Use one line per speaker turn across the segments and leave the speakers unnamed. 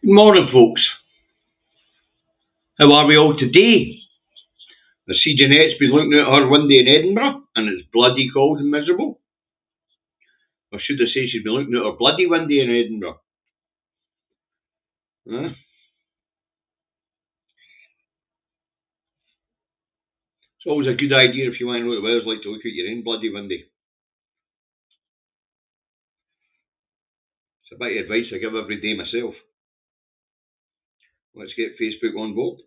Good morning, folks. How are we all today? I see Jeanette's been looking out her window in Edinburgh, and it's bloody cold and miserable. Or should I say she's been looking out her bloody window in Edinburgh? Huh? It's always a good idea if you want to know what the weather's like to look out your own bloody window. It's a bit of advice I give every day myself. Let's get Facebook on board.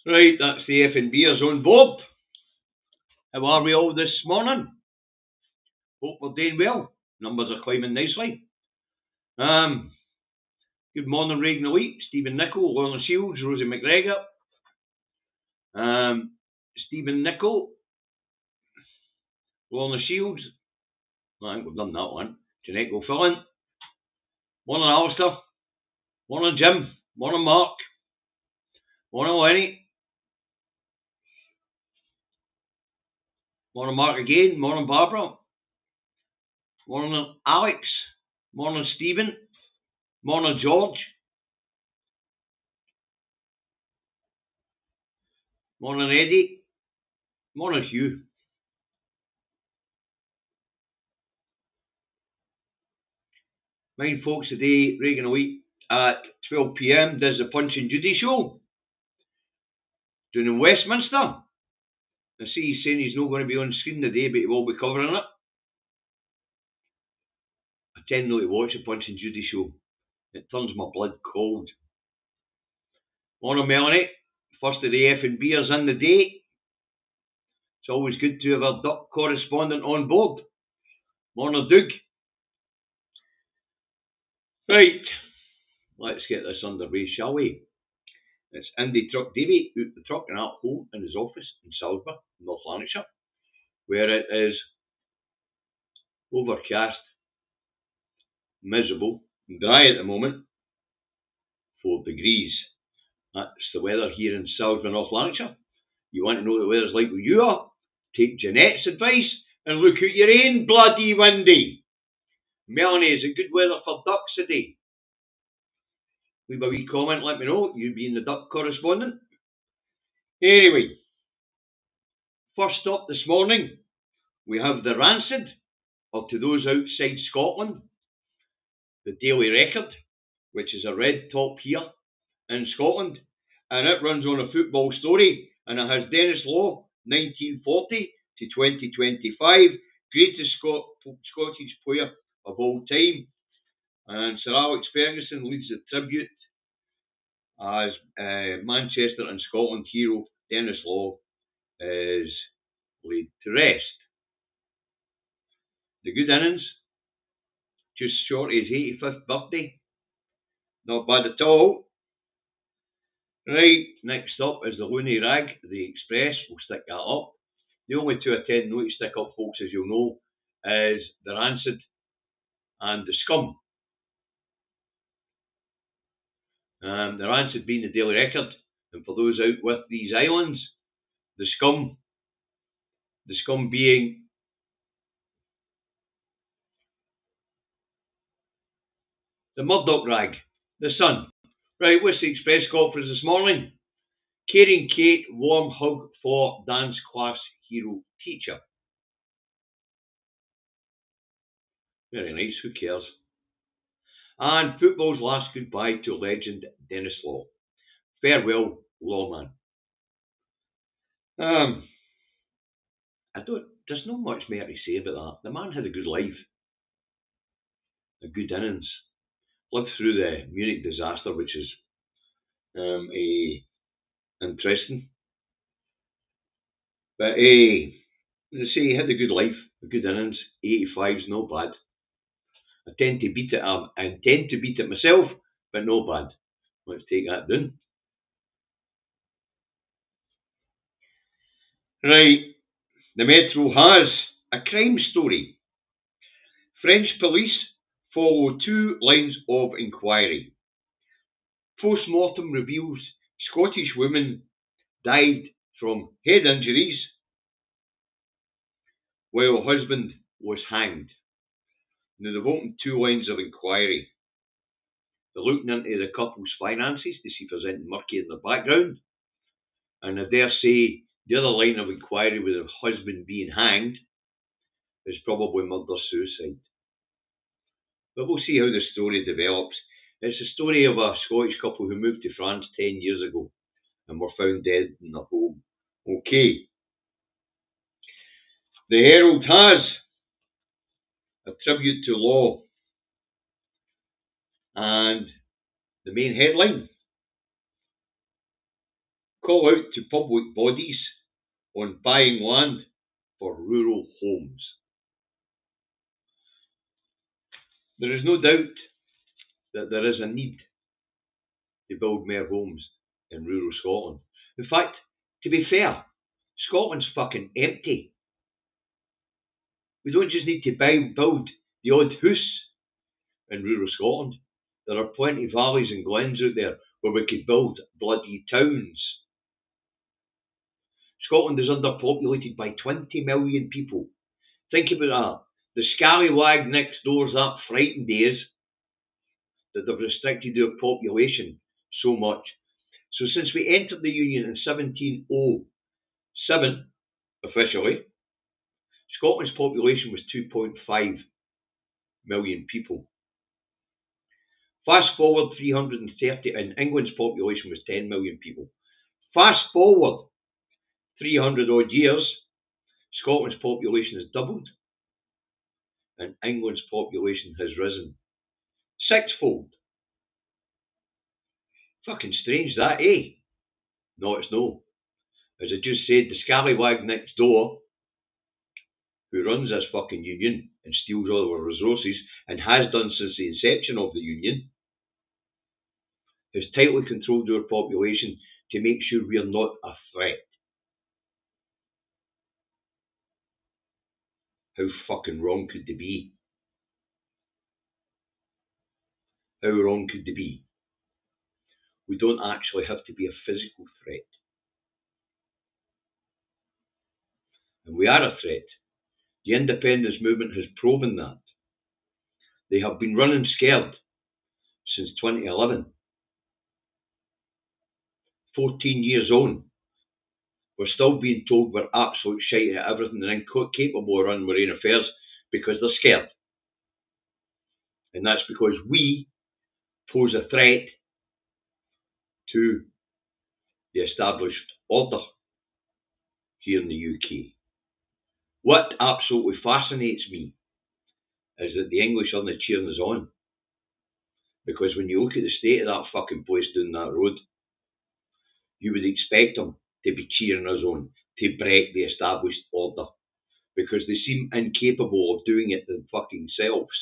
Right, that's the F&Bers on board. How are we all this morning? Hope we're doing well. Numbers are climbing nicely. Good morning, Reagan Elite, Stephen Nichol, Lorna Shields, Rosie McGregor. Stephen Nichol, Lorna Shields. I think we've done that one. Jeanette go fill in. Morning, Alistair. Morning, Jim. Morning, Mark. Morning, Lenny. Morning, Mark again. Morning, Barbara. Morning, Alex. Morning, Stephen. Morning, George. Morning, Eddie. Morning, Hugh. Mind, folks, today, Reagan Elite at 12 p.m. does the Punch and Judy show. Doing in Westminster. I see he's saying he's not going to be on screen today, but he will be covering it. I tend not to watch the Punch and Judy show. It turns my blood cold. Morning, Melanie. First of the F&Bers in the day. It's always good to have our duck correspondent on board. Morning, Doug. Right, let's get this underway, shall we? It's Andy Truck Davy out the truck and at home in his office in Salisbury, North Lanarkshire, where it is overcast, miserable, and dry at the moment. 4 degrees. That's the weather here in Salisbury, North Lanarkshire. You want to know what the weather's like where you are? Take Jeanette's advice and look out your own bloody window. Melanie, is it good weather for ducks today? Leave a wee comment, let me know, you being the duck correspondent. Anyway, first up this morning, we have the Rancid, or to those outside Scotland, the Daily Record, which is a red top here in Scotland, and it runs on a football story, and it has Dennis Law, 1940 to 2025, greatest Scottish player of all time, and Sir Alex Ferguson leads the tribute as Manchester and Scotland hero Dennis Law is laid to rest. The good innings, just short of his 85th birthday, not bad at all. Right, next up is the Looney Rag, the Express, we'll stick that up. The only two I tend not to stick up, folks, as you'll know, is the Rancid and the Scum. The Rancid being the Daily Record, and for those out with these islands, the Scum being the Murdoch Rag, the Sun. Right, what's the Express got for us this morning? Caring Kate, warm hug for dance class hero teacher. Very nice, who cares? And football's last goodbye to legend Dennis Law. Farewell, Lawman. There's not much more to say about that. The man had a good life, a good innings. Lived through the Munich disaster, which is interesting. But let's say he had a good life, a good innings. 85's no bad. I tend to beat it myself, but no bad. Let's take that down. Right, the Metro has a crime story. French police follow 2 lines of inquiry. Post-mortem reveals Scottish woman died from head injuries while husband was hanged. Now, they've opened 2 lines of inquiry. They're looking into the couple's finances to see if there's anything murky in the background. And I dare say the other line of inquiry with the husband being hanged is probably murder-suicide. But we'll see how the story develops. It's a story of a Scottish couple who moved to France 10 years ago and were found dead in their home. Okay. The Herald has a tribute to law, and the main headline: call out to public bodies on buying land for rural homes. There is no doubt that there is a need to build more homes in rural Scotland. In fact, to be fair, Scotland's fucking empty. We don't just need to build the odd house in rural Scotland. There are plenty of valleys and glens out there where we could build bloody towns. Scotland is underpopulated by 20 million people. Think about that. The scallywag next door's that frightened days that they've restricted their population so much. So since we entered the Union in 1707, officially, Scotland's population was 2.5 million people. Fast forward 330, and England's population was 10 million people. Fast forward 300 odd years, Scotland's population has doubled, and England's population has risen sixfold. Fucking strange that, eh? No, it's no. As I just said, the scallywag next door, who runs this fucking union and steals all of our resources, and has done since the inception of the union, has tightly controlled our population to make sure we are not a threat. How fucking wrong could they be? How wrong could they be? We don't actually have to be a physical threat. And we are a threat. The independence movement has proven that. They have been running scared since 2011. 14 years on, we're still being told we're absolute shite at everything and incapable of running our own affairs because they're scared. And that's because we pose a threat to the established order here in the UK. What absolutely fascinates me is that the English aren't cheering us on. Because when you look at the state of that fucking place down that road, you would expect them to be cheering us on to break the established order. Because they seem incapable of doing it themselves.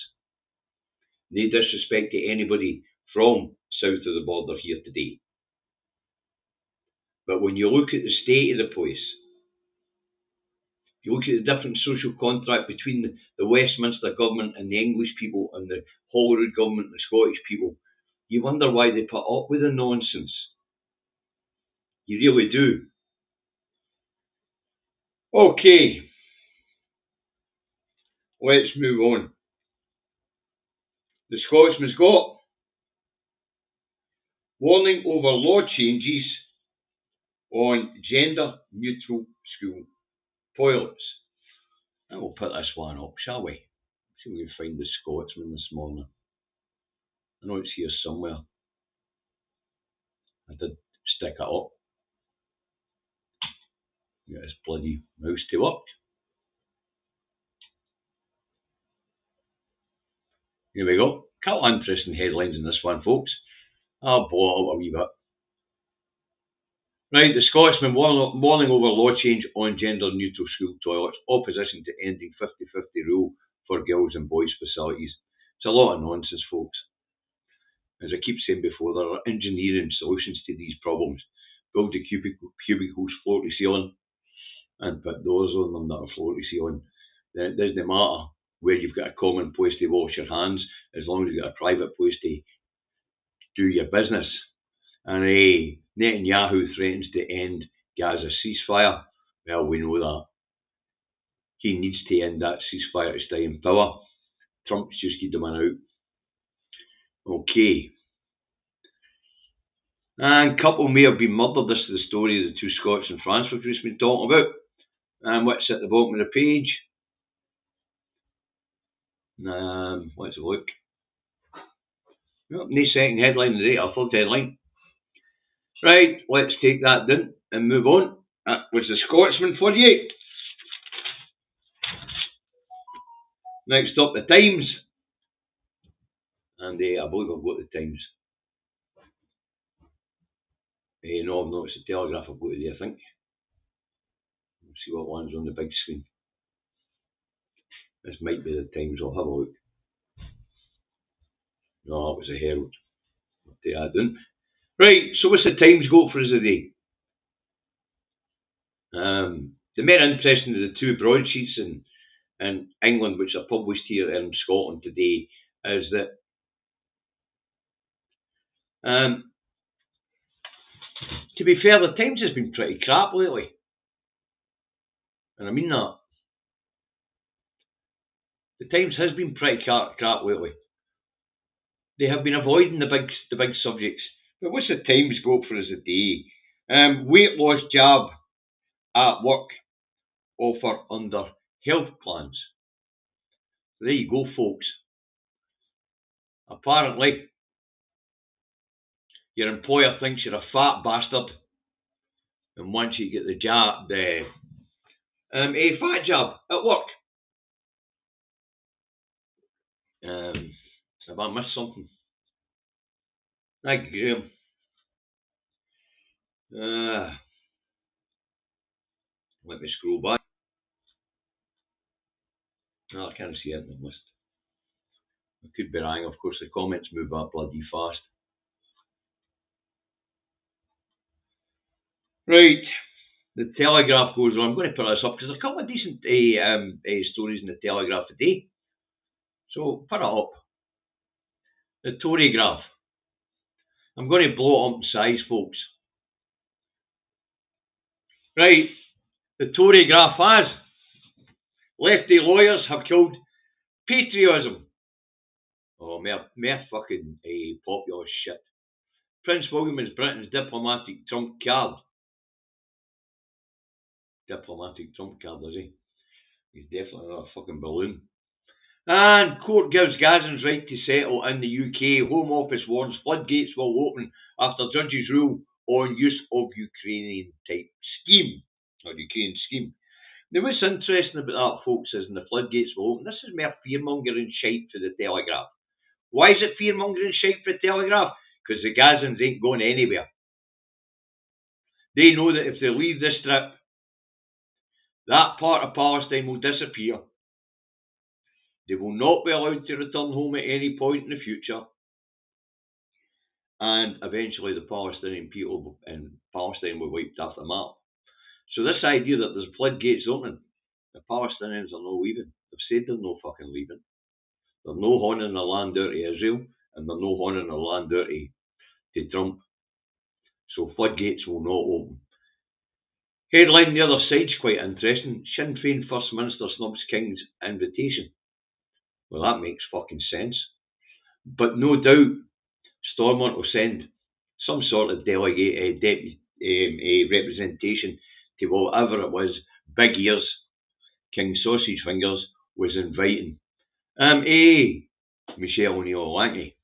No disrespect to anybody from south of the border here today. But when you look at the state of the place, you look at the different social contract between the Westminster government and the English people and the Holyrood government and the Scottish people, you wonder why they put up with the nonsense. You really do. Okay, let's move on. The Scotsman's got warning over law changes on gender-neutral school toilets. And we'll put this one up, shall we? See if we can find the Scotsman this morning. I know it's here somewhere. I did stick it up. Get this bloody mouse to work. Here we go. Couple of interesting headlines in this one, folks. I'll blow it up a wee bit. Right, the Scotsman warning over law change on gender-neutral school toilets, opposition to ending 50-50 rule for girls and boys facilities. It's a lot of nonsense, folks. As I keep saying before, there are engineering solutions to these problems. Build the cubicles floor to ceiling and put doors on them that are floor to ceiling. Then it doesn't matter where you've got a common place to wash your hands, as long as you've got a private place to do your business. And Netanyahu threatens to end Gaza ceasefire. Well, we know that. He needs to end that ceasefire to stay in power. Trump's just keep the man out. Okay. And a couple may have been murdered. This is the story of the two Scots in France we've just been talking about. And what's at the bottom of the page? Let's have a look. No second headline today, our third headline. Right, let's take that down and move on. That was the Scotsman for you. Next up, the Times. And I believe I've got the Times. No, I've not. It's the Telegraph I've got today, I think. We'll see what lands on the big screen. This might be the Times. I'll have a look. No, it was a Herald. I'll take that down. Right, so what's the Times got for us today? The more interesting of the two broadsheets in England, which are published here in Scotland today, is that to be fair, the Times has been pretty crap lately. And I mean that. The Times has been pretty crap lately. They have been avoiding the big subjects. But what's the Times got for us today? Weight loss jab at work offer under health plans. So there you go, folks. Apparently, your employer thinks you're a fat bastard and wants you to get the jab, a fat jab at work. Have I missed something? Thank you, Graham. Let me scroll back. No, I can't see anything I've missed. I could be wrong. Of course, the comments move up bloody fast. Right. The Telegraph goes on. I'm going to put this up because there's a couple of decent stories in the Telegraph today. So, put it up. The Torygraph. I'm going to blow it up in size, folks. Right. The Torygraph has. Lefty lawyers have killed patriotism. Oh, mere fucking popular shit. Prince William is Britain's diplomatic trump card. Diplomatic trump card, is he? He's definitely not a fucking balloon. And court gives Gazans right to settle in the UK. Home Office warns floodgates will open after judges rule on use of Ukrainian type scheme. Or Ukrainian scheme. Now what's interesting about that, folks, is when the floodgates will open, this is mere fearmongering shite for the Telegraph. Why is it fearmongering shite for the Telegraph? Because the Gazans ain't going anywhere. They know that if they leave this strip, that part of Palestine will disappear. They will not be allowed to return home at any point in the future. And eventually the Palestinian people in Palestine will be wiped off the map. So this idea that there's floodgates opening, the Palestinians are not leaving. They've said they're no fucking leaving. They're no honing their land out to Israel, and they're no honing their land out to Trump. So floodgates will not open. Headline the other side's quite interesting. Sinn Féin First Minister snubs King's invitation. Well, that makes fucking sense. But no doubt, Stormont will send some sort of delegate, representation to whatever it was, Big Ears, King Sausage Fingers, was inviting. Michelle O'Neill Lanky.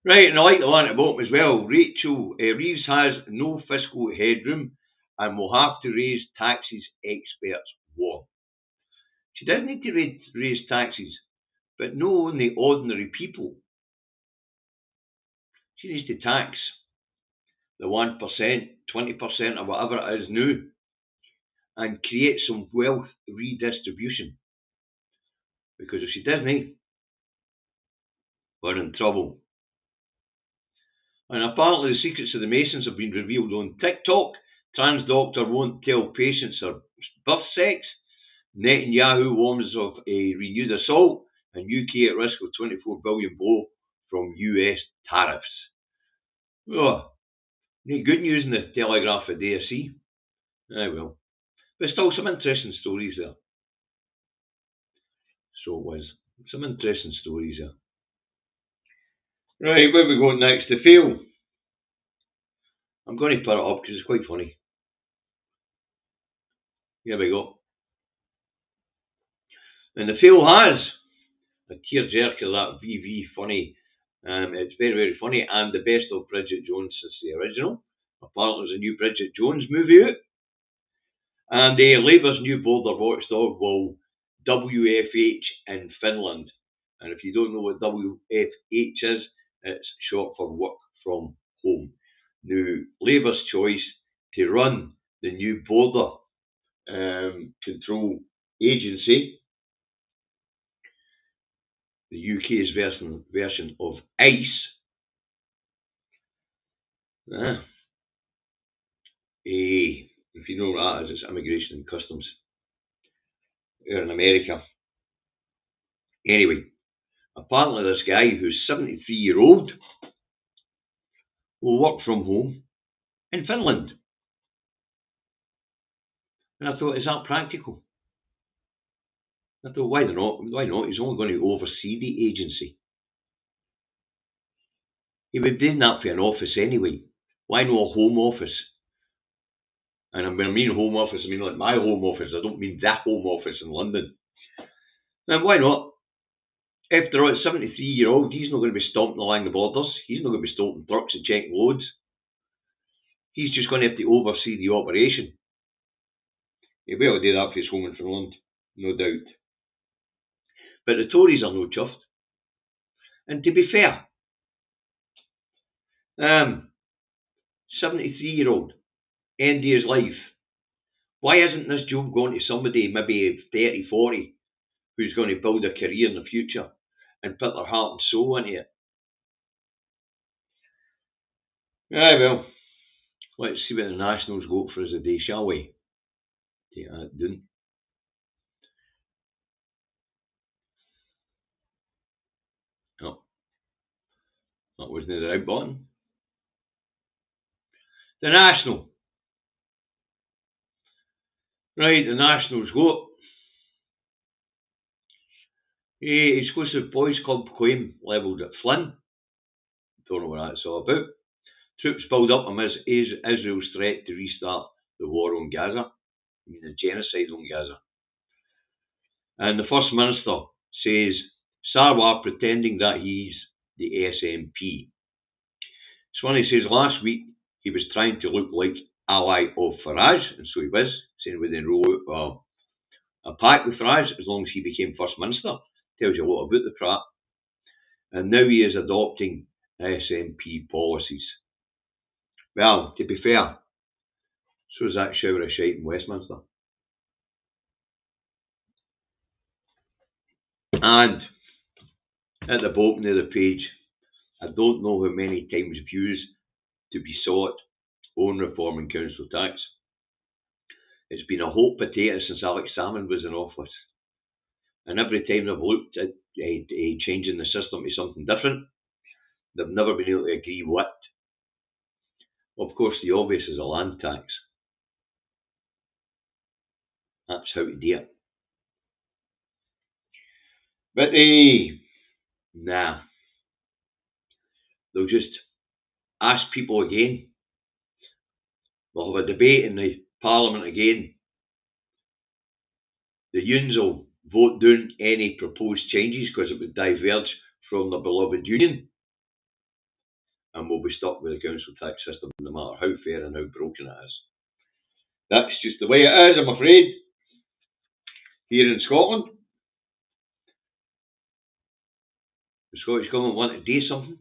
Right, and I like the one at the bottom as well. Rachel Reeves has no fiscal headroom and will have to raise taxes, experts warn. She does need to raise taxes, but no only ordinary people. She needs to tax the 1%, 20% or whatever it is now, and create some wealth redistribution. Because if she doesn't, we're in trouble. And apparently the secrets of the Masons have been revealed on TikTok. Trans doctor won't tell patients her birth sex. Netanyahu warns of a renewed assault. And UK at risk of $24 billion blow from US tariffs. Oh, any good news in the Telegraph today, I see. Well. But still some interesting stories there. So it was. Some interesting stories here. Right, where we go next? The fail. I'm going to put it up because it's quite funny. Here we go. And the fail has a tearjerker, that VV funny. It's very, very funny, and the best of Bridget Jones since the original. Apparently, there's a new Bridget Jones movie out. And Labour's new border watchdog will WFH in Finland. And if you don't know what WFH is, it's short for work from home. Now, Labour's choice to run the new border control agency, the UK's version of ICE, if you know what that is, it's Immigration and Customs here in America. Anyway, apparently this guy who's 73-year-old will work from home in Finland. And I thought, is that practical? I thought, why not? Why not? He's only going to oversee the agency. He would be doing that for an office anyway. Why not a home office? And when I mean home office, I mean like my home office. I don't mean that home office in London. And why not? After all, 73-year-old, he's not going to be stomping along the borders. He's not going to be stomping trucks and checking loads. He's just going to have to oversee the operation. He'll be able to do that for his home in Finland, no doubt. But the Tories are no chuffed. And to be fair, 73-year-old, end of his life. Why isn't this job going to somebody maybe 30, 40, who's going to build a career in the future and put their heart and soul into it? Aye, well, let's see what the Nationals go for us today, shall we? Take that down. No, that wasn't the right button. The National. Right, the Nationals go. Exclusive boys club claim levelled at Flynn. Don't know what that's all about. Troops build up amidst Israel's threat to restart the war on Gaza. I mean, the genocide on Gaza. And the First Minister says Sarwar pretending that he's the SNP. Swanee says last week he was trying to look like ally of Farage, and so he was, saying we then roll out a pact with Farage as long as he became First Minister. Tells you a lot about the prat. And now he is adopting SNP policies. Well, to be fair, so is that shower of shite in Westminster. And at the bottom of the page, I don't know how many times views to be sought on reforming council tax. It's been a hot potato since Alex Salmond was in office. And every time they've looked at changing the system to something different, they've never been able to agree what. Of course, the obvious is a land tax. That's how to do it. But nah. They'll just ask people again. They'll have a debate in the Parliament again. The Unions will vote down any proposed changes because it would diverge from the beloved Union. And we'll be stuck with the council tax system no matter how fair and how broken it is. That's just the way it is, I'm afraid. Here in Scotland, the Scottish Government want to do something,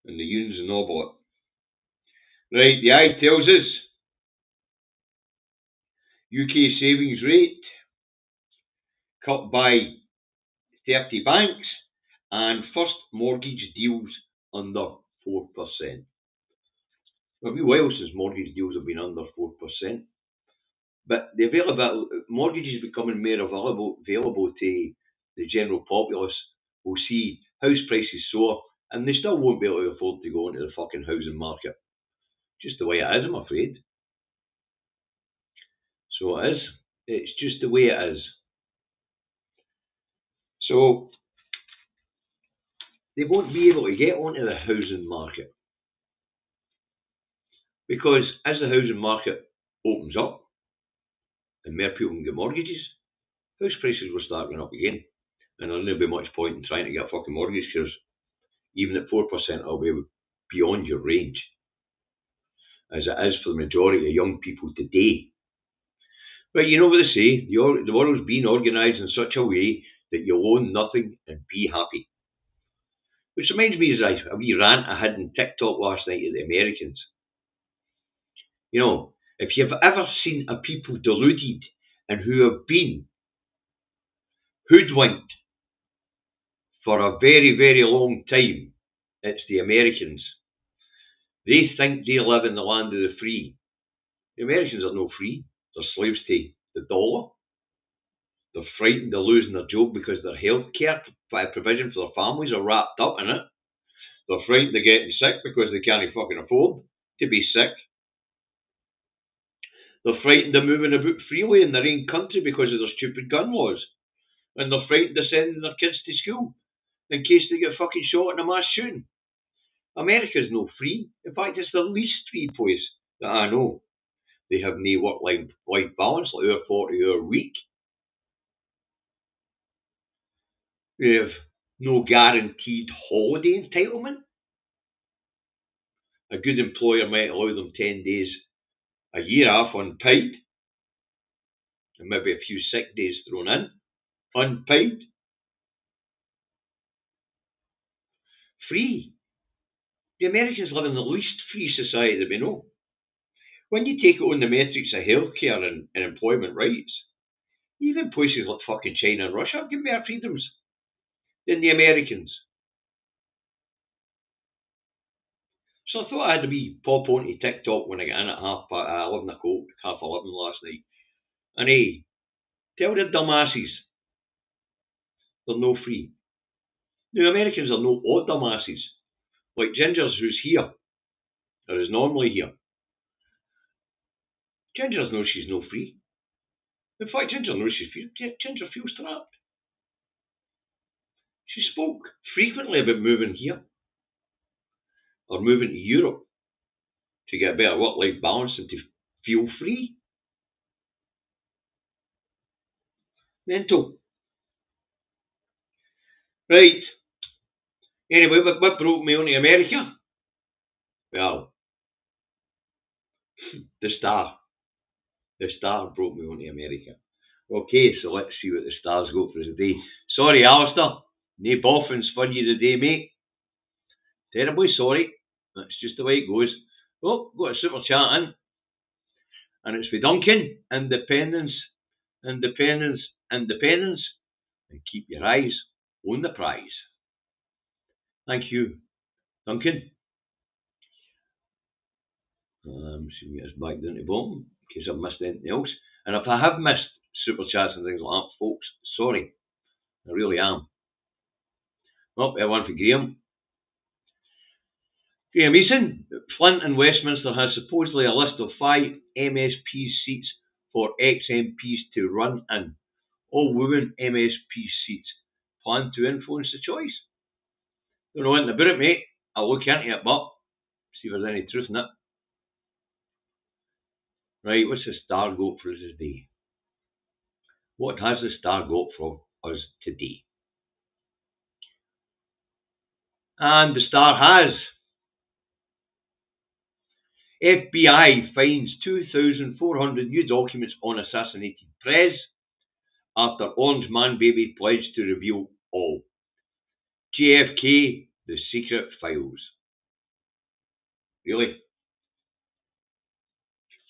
and the unions are not bought. Right, the eye tells us UK savings rate cut by 30 banks, and first mortgage deals under 4%. A wee while since mortgage deals have been under 4%. But the available mortgages becoming more available to the general populace will see house prices soar, and they still won't be able to afford to go into the fucking housing market. Just the way it is, I'm afraid. So it is. It's just the way it is. So they won't be able to get onto the housing market because as the housing market opens up and more people can get mortgages, house prices will start going up again. And there'll not be much point in trying to get a fucking mortgage because even at 4%, it'll be beyond your range, as it is for the majority of young people today. But you know what they say, the world's been organised in such a way that you'll own nothing and be happy. Which reminds me of a wee rant I had on TikTok last night at the Americans. You know, if you've ever seen a people deluded and who have been hoodwinked for a very, very long time, it's the Americans. They think they live in the land of the free. The Americans are no free. They're slaves to the dollar. They're frightened of losing their job because their health care provision for their families are wrapped up in it. They're frightened of getting sick because they can't fucking afford to be sick. They're frightened of moving about freely in their own country because of their stupid gun laws. And they're frightened of sending their kids to school in case they get fucking shot in a mass shooting. America's no free. In fact, it's the least free place that I know. They have no work-life balance, like our 40-hour week. They have no guaranteed holiday entitlement. A good employer might allow them 10 days a year off unpaid, and maybe a few sick days thrown in, unpaid. Free. The Americans live in the least free society that we know. When you take it on the metrics of healthcare and employment rights, even places like fucking China and Russia give more freedoms than the Americans. So I thought I had to be pop onto TikTok when I got in at 11 o'clock, half 11 last night. And hey, tell the dumbasses they're no free. The Americans are no odd dumbasses. Like Ginger's who's here, or is normally here. Ginger knows she's no free. In fact, Ginger knows she's free. Ginger feels trapped. She spoke frequently about moving here or moving to Europe to get a better work-life balance and to feel free. Mental. Right. Anyway, what brought me on to America? Well, the Star. The Star brought me on to America. Okay, so let's see what the Star's got for us today. Sorry, Alistair. No boffins for you today, mate. Terribly sorry. That's just the way it goes. Oh, got a super chat in. And it's for Duncan. Independence. Independence. Independence. And keep your eyes on the prize. Thank you, Duncan. See if we get us back down to the bottom in case I've missed anything else. And if I have missed super chats and things like that, folks, sorry. I really am. Oh, we have one for Graham. Graham Eason. Flint and Westminster has supposedly a list of 5 MSP seats for ex-MPs to run in. All women MSP seats. Plan to influence the choice. Don't know anything about it, mate. I'll look into it, but see if there's any truth in it. Right, what's the Star got for us today? What has the Star got for us today? And the Star has. FBI finds 2,400 new documents on assassinated Prez after Orange Man Baby pledged to reveal all. JFK, the secret files. Really?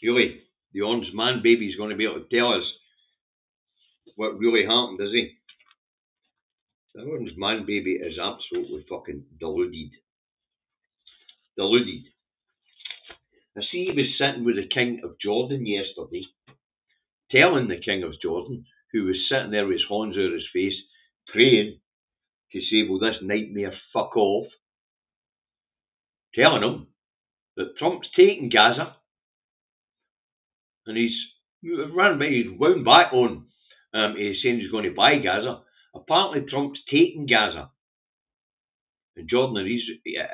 Really? The Orange Man Baby is going to be able to tell us what really happened, is he? The Orange Man Baby is absolutely fucking deluded. Deluded. I see he was sitting with the King of Jordan yesterday, telling the King of Jordan, who was sitting there with his horns over his face, praying to say, will this nightmare fuck off? Telling him that Trump's taking Gaza, and he's wound back on saying he's going to buy Gaza, Apparently Trump's taking Gaza, and Jordan and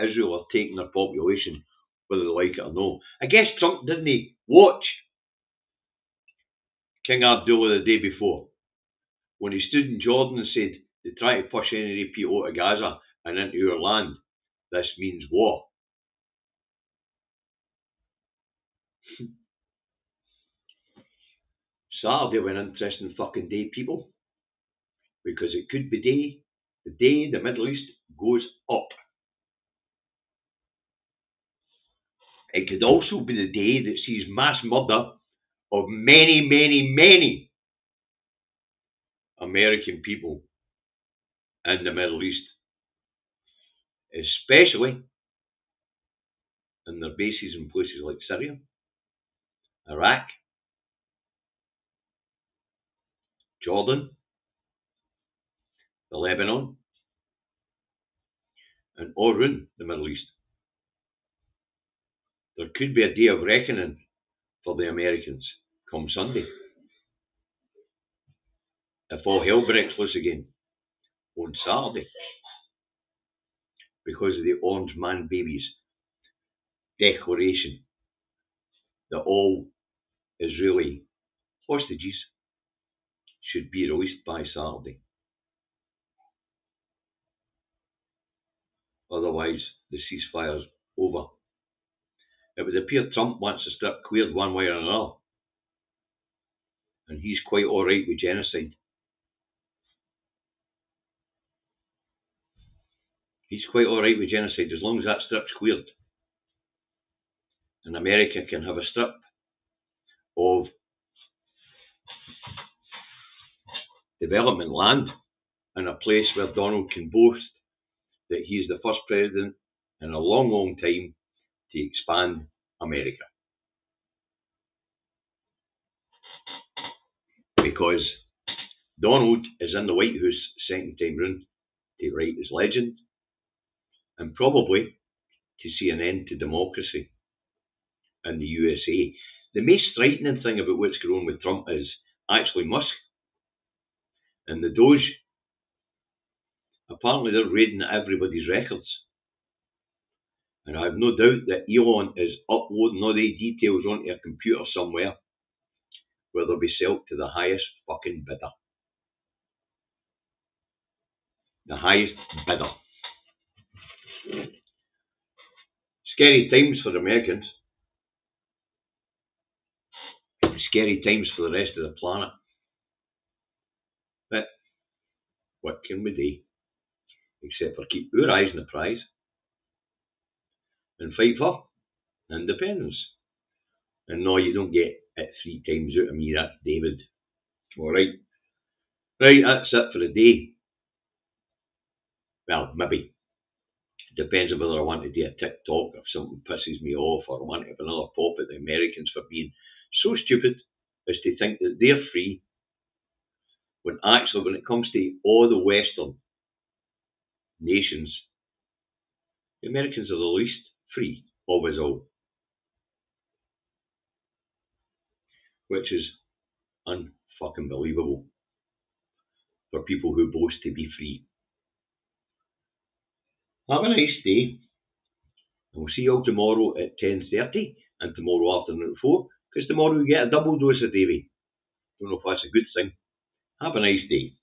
Israel are taking their population, whether they like it or no. I guess Trump didn't watch King Abdullah the day before, when he stood in Jordan and said, they try to push any people out of Gaza and into our land. This means war. Saturday will be an interesting fucking day, people, because it could be the day the Middle East goes up. It could also be the day that sees mass murder of many, many, many American people in the Middle East, especially in their bases in places like Syria, Iraq, Jordan, the Lebanon, and all around the Middle East. There could be a day of reckoning for the Americans come Sunday, if all hell breaks loose again on Saturday, because of the Orange Man Babies declaration that all Israeli hostages should be released by Saturday. Otherwise, the ceasefire's over. It would appear Trump wants the strip cleared one way or another, and he's quite alright with genocide. He's quite alright with genocide as long as that strip's cleared. And America can have a strip of development land and a place where Donald can boast that he's the first president in a long, long time to expand America. Because Donald is in the White House second time round to write his legend and probably to see an end to democracy in the USA. The most frightening thing about what's going on with Trump is actually Musk and the Doge. Apparently they're raiding everybody's records. And I have no doubt that Elon is uploading all the details onto a computer somewhere where they'll be sold to the highest fucking bidder. The highest bidder. Scary times for Americans. Scary times for the rest of the planet. But what can we do except for keep our eyes on the prize and fight for independence? And no, you don't get it 3 times out of me. That's David. Alright. Right, that's it for the day. Well, maybe. Depends on whether I want to do a TikTok if something pisses me off, or I want to have another pop at the Americans for being so stupid as to think that they're free, when actually, when it comes to all the Western nations, the Americans are the least free of us all. Which is unfucking believable for people who boast to be free. Have a nice day. And we'll see you all tomorrow at 10:30 and tomorrow afternoon at 4, because tomorrow we get a double dose of Davy. Don't know if that's a good thing. Have a nice day.